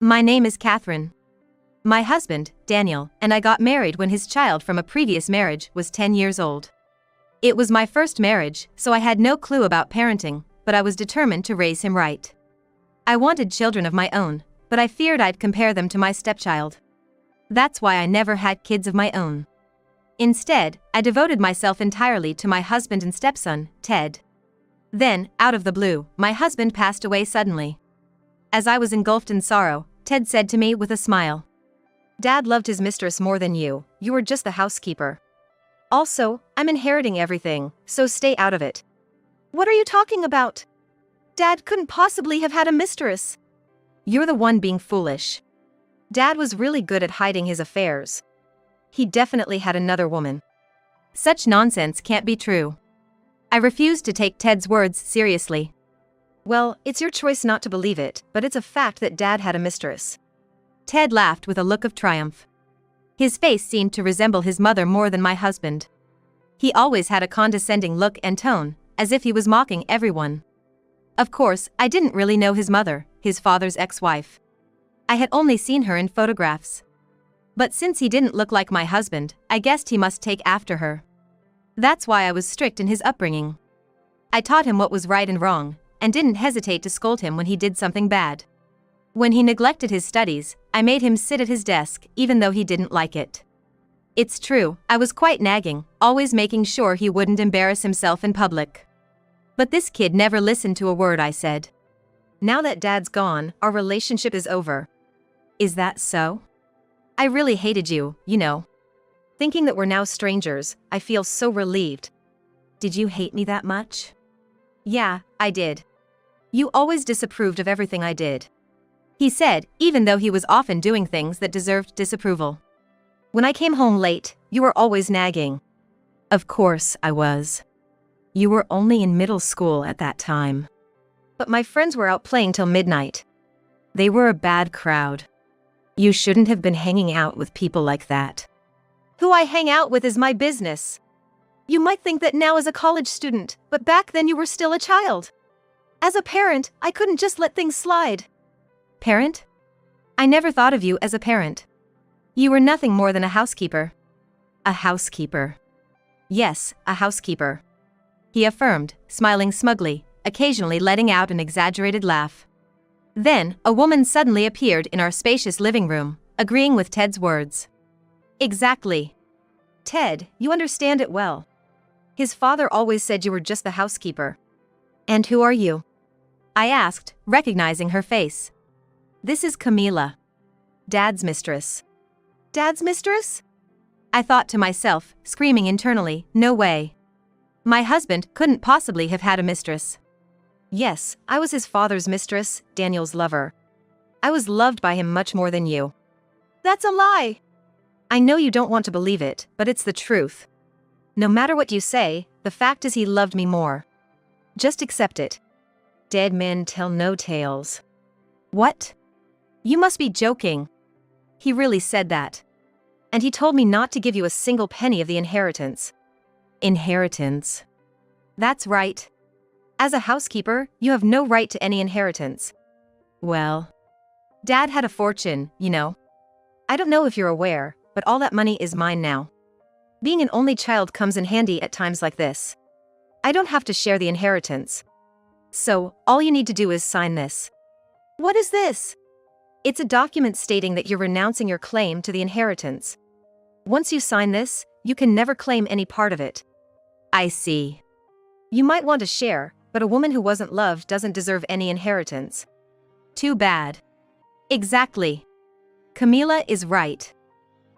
My name is Catherine. My husband, Daniel, and I got married when his child from a previous marriage was 10 years old. It was my first marriage, so I had no clue about parenting, but I was determined to raise him right. I wanted children of my own, but I feared I'd compare them to my stepchild. That's why I never had kids of my own. Instead, I devoted myself entirely to my husband and stepson, Ted. Then, out of the blue, my husband passed away suddenly. As I was engulfed in sorrow, Ted said to me with a smile, "Dad loved his mistress more than you were just the housekeeper. Also, I'm inheriting everything, so stay out of it." What are you talking about? Dad couldn't possibly have had a mistress. You're the one being foolish. Dad was really good at hiding his affairs. He definitely had another woman. Such nonsense can't be true. I refused to take Ted's words seriously. Well, it's your choice not to believe it, but it's a fact that Dad had a mistress. Ted laughed with a look of triumph. His face seemed to resemble his mother more than my husband. He always had a condescending look and tone, as if he was mocking everyone. Of course, I didn't really know his mother, his father's ex-wife. I had only seen her in photographs. But since he didn't look like my husband, I guessed he must take after her. That's why I was strict in his upbringing. I taught him what was right and wrong, and didn't hesitate to scold him when he did something bad. When he neglected his studies, I made him sit at his desk, even though he didn't like it. It's true, I was quite nagging, always making sure he wouldn't embarrass himself in public. But this kid never listened to a word I said. Now that Dad's gone, our relationship is over. Is that so? I really hated you, you know. Thinking that we're now strangers, I feel so relieved. Did you hate me that much? Yeah, I did. You always disapproved of everything I did. He said, even though he was often doing things that deserved disapproval. When I came home late, you were always nagging. Of course I was. You were only in middle school at that time. But my friends were out playing till midnight. They were a bad crowd. You shouldn't have been hanging out with people like that. Who I hang out with is my business. You might think that now as a college student, but back then you were still a child. As a parent, I couldn't just let things slide. Parent? I never thought of you as a parent. You were nothing more than a housekeeper. A housekeeper. Yes, a housekeeper. He affirmed, smiling smugly, occasionally letting out an exaggerated laugh. Then, a woman suddenly appeared in our spacious living room, agreeing with Ted's words. Exactly. Ted, you understand it well. His father always said you were just the housekeeper. And who are you? I asked, recognizing her face. This is Camila. Dad's mistress. Dad's mistress? I thought to myself, screaming internally, no way. My husband couldn't possibly have had a mistress. Yes, I was his father's mistress, Daniel's lover. I was loved by him much more than you. That's a lie. I know you don't want to believe it, but it's the truth. No matter what you say, the fact is he loved me more. Just accept it. Dead men tell no tales. What? You must be joking. He really said that. And he told me not to give you a single penny of the inheritance. Inheritance. That's right. As a housekeeper, you have no right to any inheritance. Well, Dad had a fortune, you know. I don't know if you're aware, but all that money is mine now. Being an only child comes in handy at times like this. I don't have to share the inheritance. So, all you need to do is sign this. What is this? It's a document stating that you're renouncing your claim to the inheritance. Once you sign this, you can never claim any part of it. I see. You might want to share, but a woman who wasn't loved doesn't deserve any inheritance. Too bad. Exactly. Camila is right.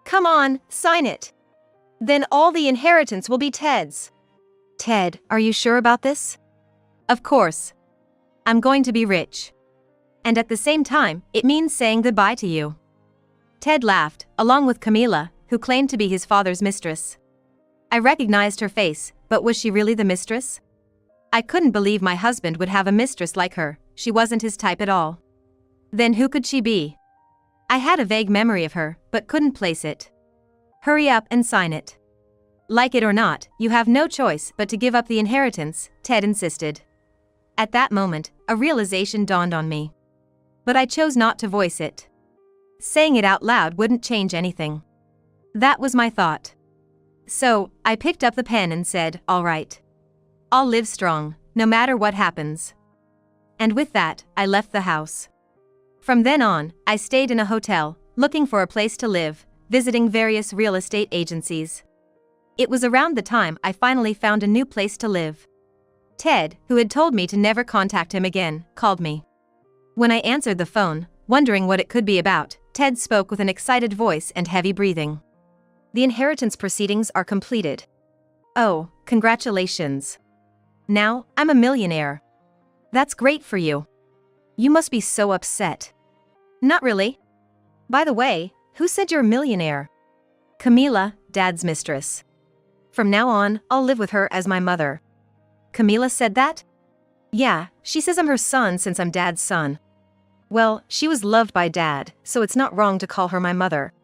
Come on, sign it. Then all the inheritance will be Ted's. Ted, are you sure about this? Of course. I'm going to be rich. And at the same time, it means saying goodbye to you. Ted laughed, along with Camila, who claimed to be his father's mistress. I recognized her face, but was she really the mistress? I couldn't believe my husband would have a mistress like her. She wasn't his type at all. Then who could she be? I had a vague memory of her, but couldn't place it. Hurry up and sign it. Like it or not, you have no choice but to give up the inheritance, Ted insisted. At that moment, a realization dawned on me. But I chose not to voice it. Saying it out loud wouldn't change anything. That was my thought. So, I picked up the pen and said, "All right. I'll live strong, no matter what happens." And with that, I left the house. From then on, I stayed in a hotel, looking for a place to live, visiting various real estate agencies. It was around the time I finally found a new place to live. Ted, who had told me to never contact him again, called me. When I answered the phone, wondering what it could be about, Ted spoke with an excited voice and heavy breathing. "The inheritance proceedings are completed." "Oh, congratulations. Now, I'm a millionaire." "That's great for you. You must be so upset." "Not really. By the way, who said you're a millionaire?" "Camila, Dad's mistress. From now on, I'll live with her as my mother." "Camila said that?" "Yeah, she says I'm her son since I'm Dad's son." "Well, she was loved by Dad, so it's not wrong to call her my mother.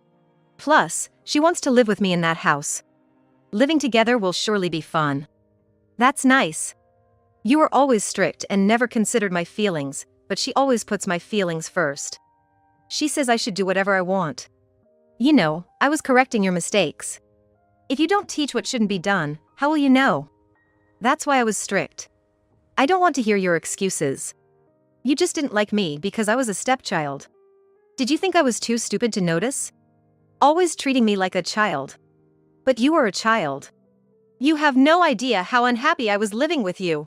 Plus, she wants to live with me in that house. Living together will surely be fun." "That's nice. You were always strict and never considered my feelings, but she always puts my feelings first. She says I should do whatever I want. You know, I was correcting your mistakes. If you don't teach what shouldn't be done, how will you know? That's why I was strict. I don't want to hear your excuses. You just didn't like me because I was a stepchild. Did you think I was too stupid to notice? Always treating me like a child. But you were a child. You have no idea how unhappy I was living with you.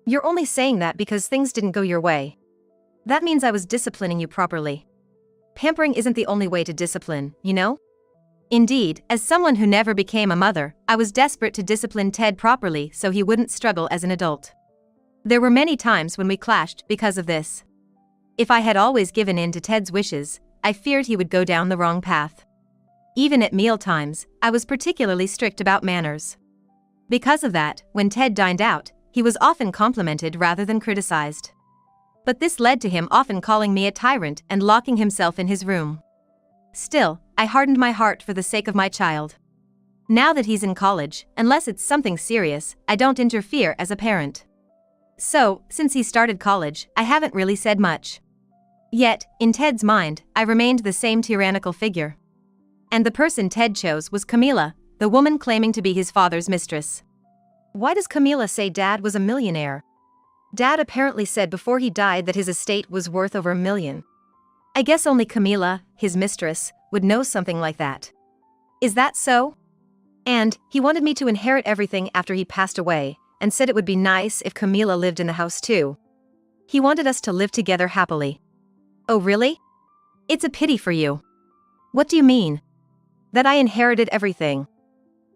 You're only saying that because things didn't go your way. That means I was disciplining you properly. Pampering isn't the only way to discipline, you know?" Indeed, as someone who never became a mother, I was desperate to discipline Ted properly so he wouldn't struggle as an adult. There were many times when we clashed because of this. If I had always given in to Ted's wishes, I feared he would go down the wrong path. Even at meal times, I was particularly strict about manners. Because of that, when Ted dined out, he was often complimented rather than criticized. But this led to him often calling me a tyrant and locking himself in his room. Still, I hardened my heart for the sake of my child. Now that he's in college, unless it's something serious, I don't interfere as a parent. So, since he started college, I haven't really said much. Yet, in Ted's mind, I remained the same tyrannical figure. And the person Ted chose was Camila, the woman claiming to be his father's mistress. Why does Camila say Dad was a millionaire? Dad apparently said before he died that his estate was worth over $1 million. I guess only Camila, his mistress, would know something like that. Is that so? And he wanted me to inherit everything after he passed away, and said it would be nice if Camila lived in the house too. He wanted us to live together happily. Oh really? It's a pity for you. What do you mean? That I inherited everything.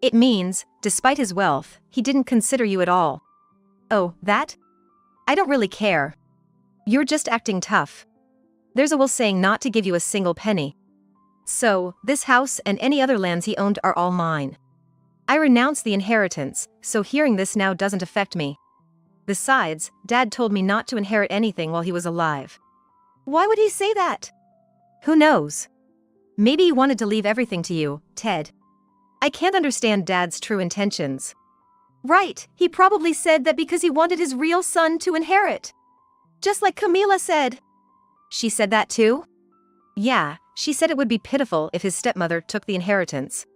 It means, despite his wealth, he didn't consider you at all. Oh, that? I don't really care. You're just acting tough. There's a will saying not to give you a single penny. So, this house and any other lands he owned are all mine. I renounced the inheritance, so hearing this now doesn't affect me. Besides, Dad told me not to inherit anything while he was alive. Why would he say that? Who knows? Maybe he wanted to leave everything to you, Ted. I can't understand Dad's true intentions. Right, he probably said that because he wanted his real son to inherit. Just like Camila said. She said that too? Yeah, she said it would be pitiful if his stepmother took the inheritance.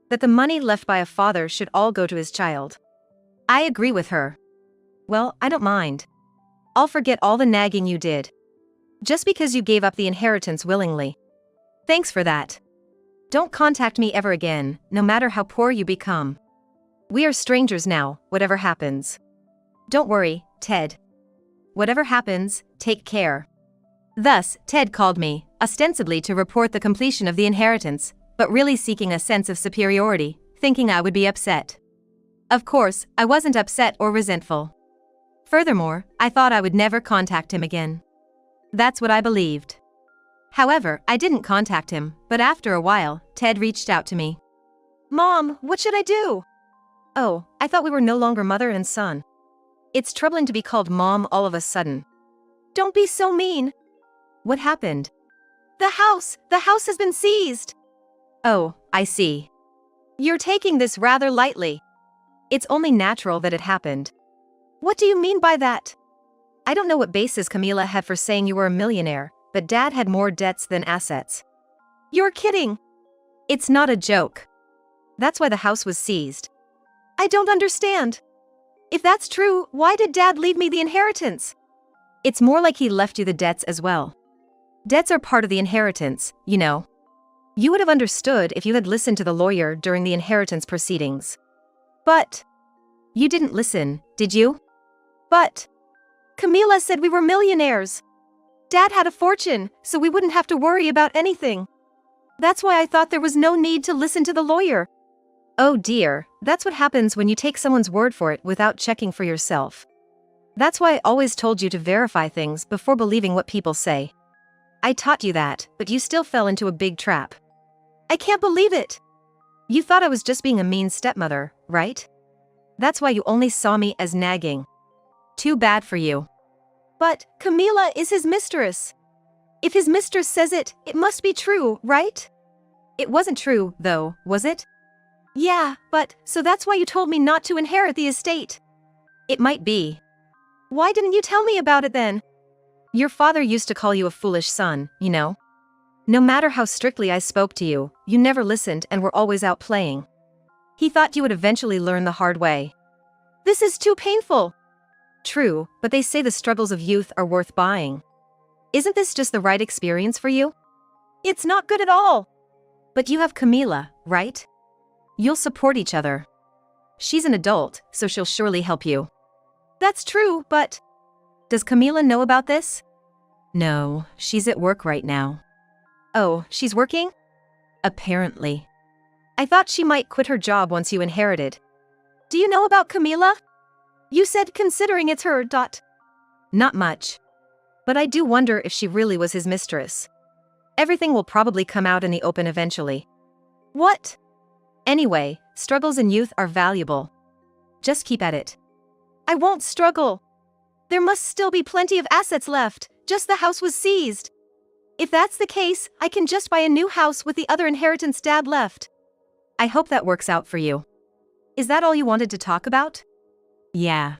That the money left by a father should all go to his child. I agree with her. Well, I don't mind. I'll forget all the nagging you did. Just because you gave up the inheritance willingly. Thanks for that. Don't contact me ever again, no matter how poor you become. We are strangers now, whatever happens. Don't worry, Ted. Whatever happens, take care. Thus, Ted called me, ostensibly to report the completion of the inheritance, but really seeking a sense of superiority, thinking I would be upset. Of course, I wasn't upset or resentful. Furthermore, I thought I would never contact him again. That's what I believed. However, I didn't contact him, but after a while, Ted reached out to me. Mom, what should I do? Oh, I thought we were no longer mother and son. It's troubling to be called Mom all of a sudden. Don't be so mean. What happened? The house has been seized. Oh, I see. You're taking this rather lightly. It's only natural that it happened. What do you mean by that? I don't know what basis Camila had for saying you were a millionaire, but Dad had more debts than assets. You're kidding. It's not a joke. That's why the house was seized. I don't understand. If that's true, why did Dad leave me the inheritance? It's more like he left you the debts as well. Debts are part of the inheritance, you know. You would have understood if you had listened to the lawyer during the inheritance proceedings. But you didn't listen, did you? But Camila said we were millionaires. Dad had a fortune, so we wouldn't have to worry about anything. That's why I thought there was no need to listen to the lawyer. Oh dear, that's what happens when you take someone's word for it without checking for yourself. That's why I always told you to verify things before believing what people say. I taught you that, but you still fell into a big trap. I can't believe it. You thought I was just being a mean stepmother, right? That's why you only saw me as nagging. Too bad for you. But Camila is his mistress. If his mistress says it, it must be true, right? It wasn't true, though, was it? Yeah, but so that's why you told me not to inherit the estate. It might be. Why didn't you tell me about it then? Your father used to call you a foolish son, you know? No matter how strictly I spoke to you, you never listened and were always out playing. He thought you would eventually learn the hard way. This is too painful. True, but they say the struggles of youth are worth buying. Isn't this just the right experience for you? It's not good at all. But you have Camila, right? You'll support each other. She's an adult, so she'll surely help you. That's true, but does Camila know about this? No, she's at work right now. Oh, she's working? Apparently. I thought she might quit her job once you inherited. Do you know about Camila? You said considering it's her. Not much. But I do wonder if she really was his mistress. Everything will probably come out in the open eventually. What? Anyway, struggles in youth are valuable. Just keep at it. I won't struggle. There must still be plenty of assets left, just the house was seized. If that's the case, I can just buy a new house with the other inheritance Dad left. I hope that works out for you. Is that all you wanted to talk about? Yeah.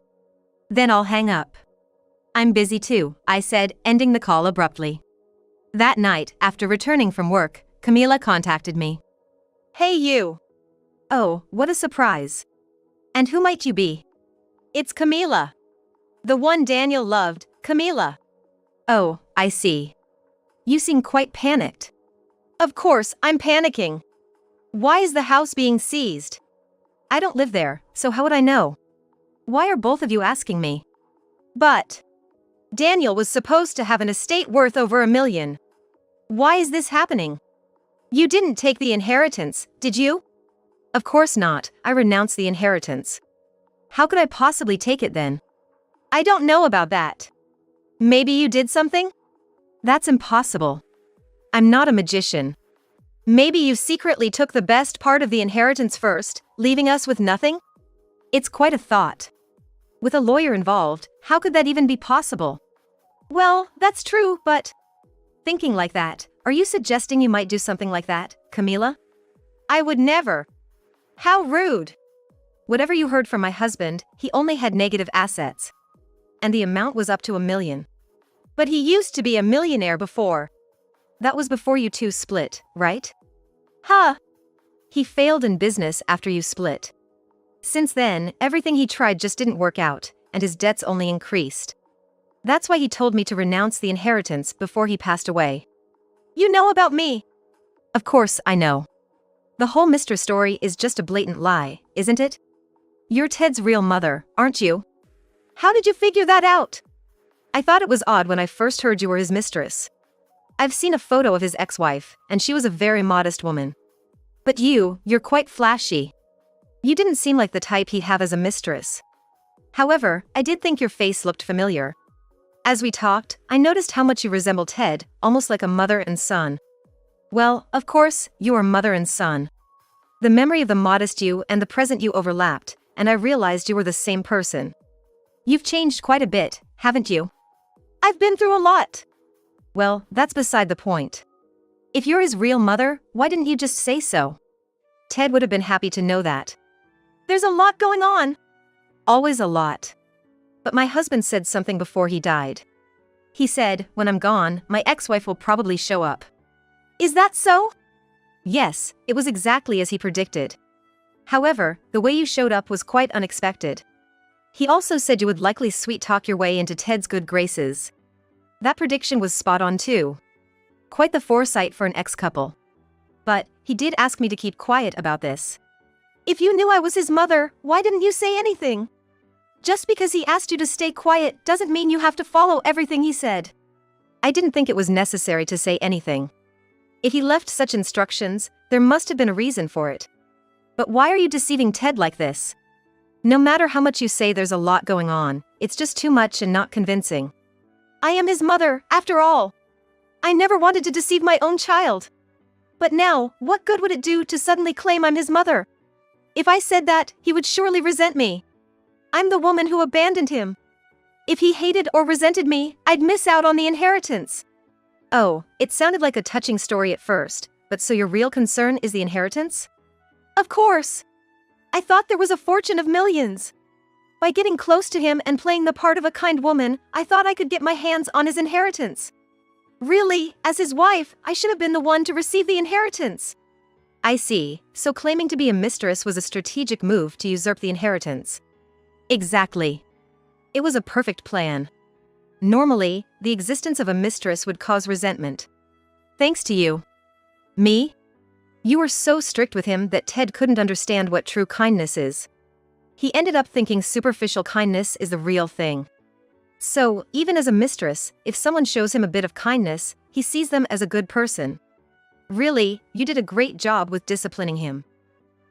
Then I'll hang up. I'm busy too, I said, ending the call abruptly. That night, after returning from work, Camila contacted me. Hey you. Oh, what a surprise. And who might you be? It's Camila. The one Daniel loved, Camila. Oh, I see. You seem quite panicked. Of course, I'm panicking. Why is the house being seized? I don't live there, so how would I know? Why are both of you asking me? But Daniel was supposed to have an estate worth over $1 million. Why is this happening? You didn't take the inheritance, did you? Of course not, I renounced the inheritance. How could I possibly take it then? I don't know about that. Maybe you did something? That's impossible. I'm not a magician. Maybe you secretly took the best part of the inheritance first, leaving us with nothing? It's quite a thought. With a lawyer involved, how could that even be possible? Well, that's true, but thinking like that, are you suggesting you might do something like that, Camila? I would never. How rude. Whatever you heard from my husband, he only had negative assets. And the amount was up to $1 million. But he used to be a millionaire before. That was before you two split, right? Huh. He failed in business after you split. Since then, everything he tried just didn't work out, and his debts only increased. That's why he told me to renounce the inheritance before he passed away. You know about me. Of course, I know. The whole Mr. story is just a blatant lie, isn't it? You're Ted's real mother, aren't you? How did you figure that out? I thought it was odd when I first heard you were his mistress. I've seen a photo of his ex-wife, and she was a very modest woman. But you're quite flashy. You didn't seem like the type he'd have as a mistress. However, I did think your face looked familiar. As we talked, I noticed how much you resemble Ted, almost like a mother and son. Well, of course, you are mother and son. The memory of the modest you and the present you overlapped, and I realized you were the same person. You've changed quite a bit, haven't you? I've been through a lot. Well, that's beside the point. If you're his real mother, why didn't you just say so? Ted would have been happy to know that. There's a lot going on. Always a lot. But my husband said something before he died. He said, when I'm gone, my ex-wife will probably show up. Is that so? Yes, it was exactly as he predicted. However, the way you showed up was quite unexpected. He also said you would likely sweet-talk your way into Ted's good graces. That prediction was spot on too. Quite the foresight for an ex-couple. But, he did ask me to keep quiet about this. If you knew I was his mother, why didn't you say anything? Just because he asked you to stay quiet doesn't mean you have to follow everything he said. I didn't think it was necessary to say anything. If he left such instructions, there must have been a reason for it. But why are you deceiving Ted like this? No matter how much you say there's a lot going on, it's just too much and not convincing. I am his mother, after all. I never wanted to deceive my own child. But now, what good would it do to suddenly claim I'm his mother? If I said that, he would surely resent me. I'm the woman who abandoned him. If he hated or resented me, I'd miss out on the inheritance. Oh, it sounded like a touching story at first, but so your real concern is the inheritance? Of course. I thought there was a fortune of millions. By getting close to him and playing the part of a kind woman, I thought I could get my hands on his inheritance. Really, as his wife, I should have been the one to receive the inheritance. I see, so claiming to be a mistress was a strategic move to usurp the inheritance. Exactly. It was a perfect plan. Normally, the existence of a mistress would cause resentment. Thanks to you. Me? You were so strict with him that Ted couldn't understand what true kindness is. He ended up thinking superficial kindness is the real thing. So, even as a mistress, if someone shows him a bit of kindness, he sees them as a good person. Really, you did a great job with disciplining him.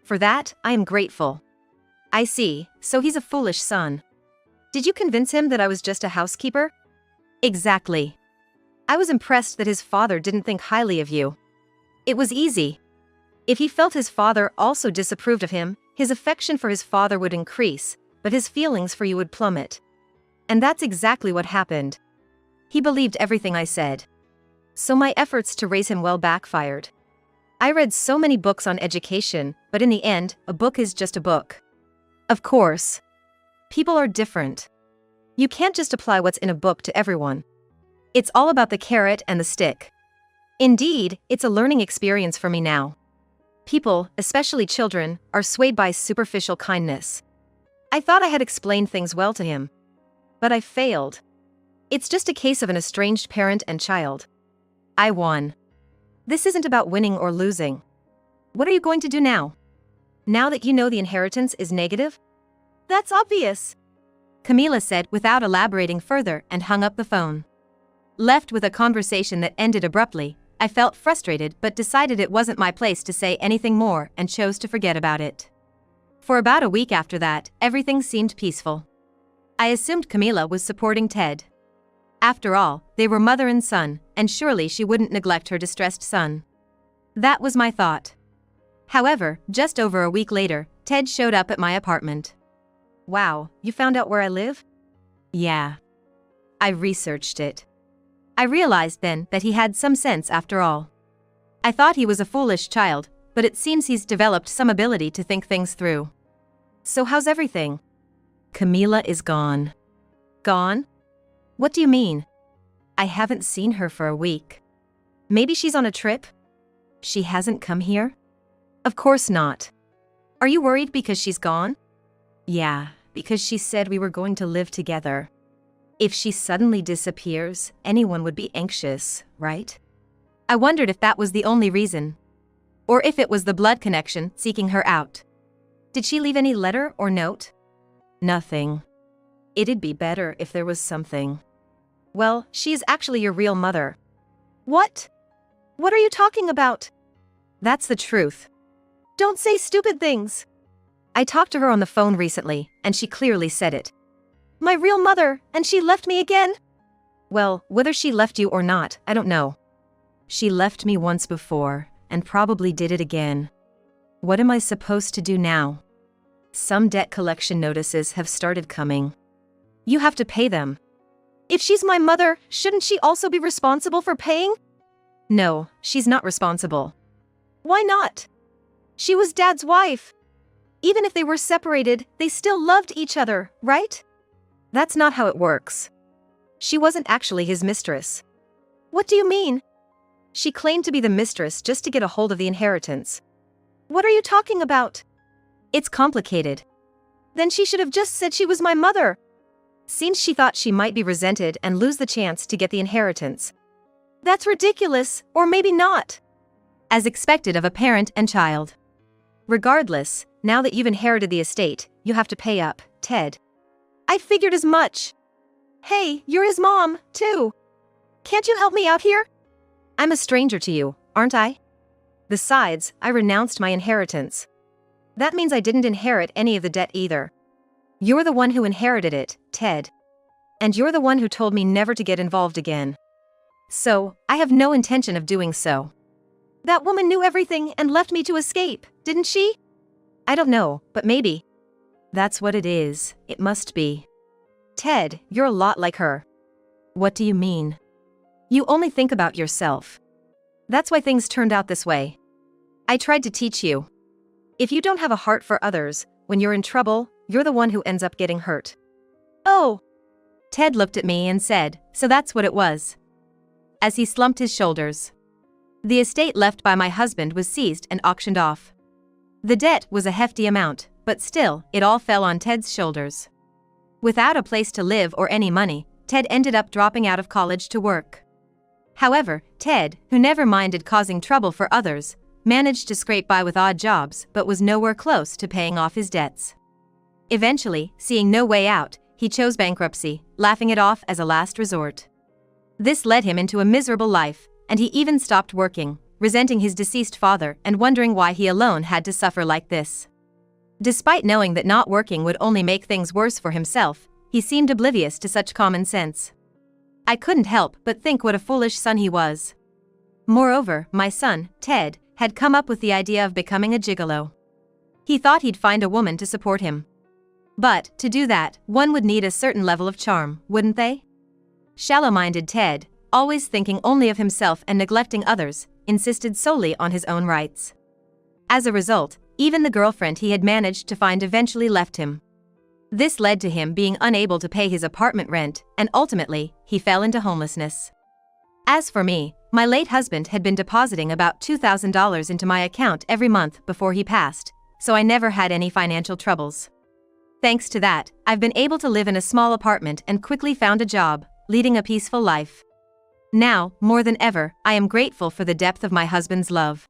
For that, I am grateful. I see, so he's a foolish son. Did you convince him that I was just a housekeeper? Exactly. I was impressed that his father didn't think highly of you. It was easy. If he felt his father also disapproved of him, his affection for his father would increase, but his feelings for you would plummet. And that's exactly what happened. He believed everything I said. So my efforts to raise him well backfired. I read so many books on education, but in the end, a book is just a book. Of course. People are different. You can't just apply what's in a book to everyone. It's all about the carrot and the stick. Indeed, it's a learning experience for me now. People, especially children, are swayed by superficial kindness. I thought I had explained things well to him. But I failed. It's just a case of an estranged parent and child. I won. This isn't about winning or losing. What are you going to do now? Now that you know the inheritance is negative? That's obvious, Camila said without elaborating further and hung up the phone. Left with a conversation that ended abruptly, I felt frustrated but decided it wasn't my place to say anything more and chose to forget about it. For about a week after that, everything seemed peaceful. I assumed Camila was supporting Ted. After all, they were mother and son, and surely she wouldn't neglect her distressed son. That was my thought. However, just over a week later, Ted showed up at my apartment. Wow, you found out where I live? Yeah. I researched it. I realized then that he had some sense after all. I thought he was a foolish child, but it seems he's developed some ability to think things through. So how's everything? Camila is gone. Gone? What do you mean? I haven't seen her for a week. Maybe she's on a trip? She hasn't come here? Of course not. Are you worried because she's gone? Yeah, because she said we were going to live together. If she suddenly disappears, anyone would be anxious, right? I wondered if that was the only reason. Or if it was the blood connection seeking her out. Did she leave any letter or note? Nothing. It'd be better if there was something. Well, she's actually your real mother. What? What are you talking about? That's the truth. Don't say stupid things. I talked to her on the phone recently, and she clearly said it. My real mother, and she left me again? Well, whether she left you or not, I don't know. She left me once before, and probably did it again. What am I supposed to do now? Some debt collection notices have started coming. You have to pay them. If she's my mother, shouldn't she also be responsible for paying? No, she's not responsible. Why not? She was Dad's wife. Even if they were separated, they still loved each other, right? That's not how it works. She wasn't actually his mistress. What do you mean? She claimed to be the mistress just to get a hold of the inheritance. What are you talking about? It's complicated. Then she should have just said she was my mother. Seems she thought she might be resented and lose the chance to get the inheritance. That's ridiculous, or maybe not. As expected of a parent and child. Regardless, now that you've inherited the estate, you have to pay up, Ted. I figured as much. Hey, you're his mom, too. Can't you help me out here? I'm a stranger to you, aren't I? Besides, I renounced my inheritance. That means I didn't inherit any of the debt either. You're the one who inherited it, Ted. And you're the one who told me never to get involved again. So, I have no intention of doing so. That woman knew everything and left me to escape, didn't she? I don't know, but maybe. That's what it is, it must be. Ted, you're a lot like her. What do you mean? You only think about yourself. That's why things turned out this way. I tried to teach you. If you don't have a heart for others, when you're in trouble, you're the one who ends up getting hurt. Oh! Ted looked at me and said, so that's what it was. As he slumped his shoulders. The estate left by my husband was seized and auctioned off. The debt was a hefty amount, but still, it all fell on Ted's shoulders. Without a place to live or any money, Ted ended up dropping out of college to work. However, Ted, who never minded causing trouble for others, managed to scrape by with odd jobs but was nowhere close to paying off his debts. Eventually, seeing no way out, he chose bankruptcy, laughing it off as a last resort. This led him into a miserable life, and he even stopped working, resenting his deceased father and wondering why he alone had to suffer like this. Despite knowing that not working would only make things worse for himself, he seemed oblivious to such common sense. I couldn't help but think what a foolish son he was. Moreover, my son, Ted, had come up with the idea of becoming a gigolo. He thought he'd find a woman to support him. But, to do that, one would need a certain level of charm, wouldn't they? Shallow-minded Ted, always thinking only of himself and neglecting others, insisted solely on his own rights. As a result, even the girlfriend he had managed to find eventually left him. This led to him being unable to pay his apartment rent, and ultimately, he fell into homelessness. As for me, my late husband had been depositing about $2,000 into my account every month before he passed, so I never had any financial troubles. Thanks to that, I've been able to live in a small apartment and quickly found a job, leading a peaceful life. Now, more than ever, I am grateful for the depth of my husband's love.